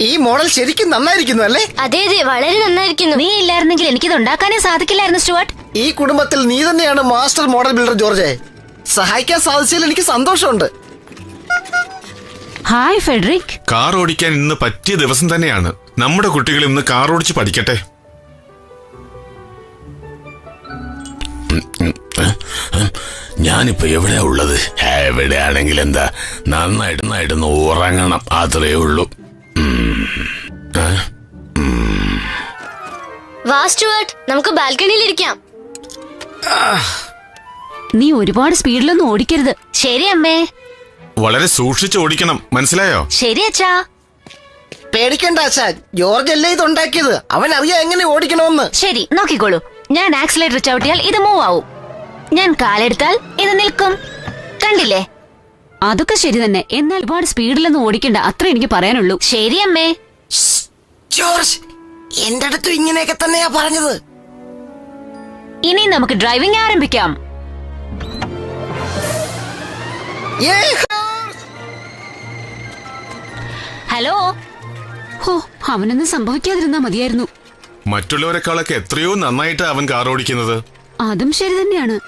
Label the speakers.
Speaker 1: ഈ മോഡൽ ശരിക്കും നന്നായിരിക്കുന്നു അല്ലേ?
Speaker 2: അതെ അതെ, വളരെ നന്നായിരിക്കുന്നു.
Speaker 3: നീ ഇല്ലായിരുന്നെങ്കിൽ എനിക്കിത് ഉണ്ടാക്കാനേ സാധിക്കില്ലായിരുന്നു സ്റ്റുവർട്ട്.
Speaker 1: ഈ കുടുംബത്തിൽ നീ തന്നെയാണ് മാസ്റ്റർ മോഡൽ ബിൽഡർ ജോർജ്. സഹായിക്കാൻ സാധിച്ചതിൽ എനിക്ക് സന്തോഷമുണ്ട്.
Speaker 4: Hi Federico.
Speaker 5: കാർ ഓടിക്കാൻ ഇന്ന് പറ്റിയ ദിവസം തന്നെയാണ്. നമ്മുടെ കുട്ടികൾ ഇന്ന് കാർ ഓടിച്ച് പഠിക്കട്ടെ.
Speaker 6: ഞാനിപ്പോ എവിടെയാ ഉള്ളത്? എവിടെയാണെങ്കിൽ എന്താ, നന്നായിട്ട് ഉറങ്ങണം, അത്രേ ഉള്ളൂ.
Speaker 2: വാ സ്റ്റുവർട്ട്, നമുക്ക് ബാൽക്കണിയിൽ ഇരിക്കാം.
Speaker 4: നീ ഒരുപാട് സ്പീഡിലൊന്നും ഓടിക്കരുത്.
Speaker 3: ശരി അമ്മേ.
Speaker 5: വളരെ സൂക്ഷിച്ച് ഓടിക്കണം, മനസ്സിലായോ?
Speaker 3: ശരി അച്ഛാ.
Speaker 1: പേടിക്കണ്ട അച്ഛാ, ജോർജ് അല്ലേ ഇത് ഉണ്ടാക്കിയത്. അവൻ അറിയാം എങ്ങനെ ഓടിക്കണമെന്ന്.
Speaker 3: ശരി, നോക്കിക്കോളൂ. ഞാൻ ആക്സിലേറ്റർ ചവിട്ടിയാൽ ഇത് മൂവ് ആവും. ഞാൻ കാലെടുത്താൽ ഇത് നിൽക്കും. കണ്ടില്ലേ?
Speaker 4: അതൊക്കെ ശരി തന്നെ. എന്നാൽ ഒരുപാട് സ്പീഡിലൊന്നും ഓടിക്കണ്ട, അത്ര എനിക്ക് പറയാനുള്ളൂ.
Speaker 3: ശരി അമ്മേ.
Speaker 1: ജോർജ്, എന്റെ അടുത്തും ഇങ്ങനെയൊക്കെ തന്നെയാ പറഞ്ഞത്.
Speaker 3: ഇനി നമുക്ക് ഡ്രൈവിംഗ് ആരംഭിക്കാം. ഹലോ.
Speaker 4: ഹോ, അവനൊന്നും സംഭവിക്കാതിരുന്നാ മതിയായിരുന്നു.
Speaker 5: മറ്റുള്ളവരെക്കാളൊക്കെ എത്രയോ നന്നായിട്ട് അവൻ കാർ ഓടിക്കുന്നത്.
Speaker 4: അതും ശരി തന്നെയാണ്.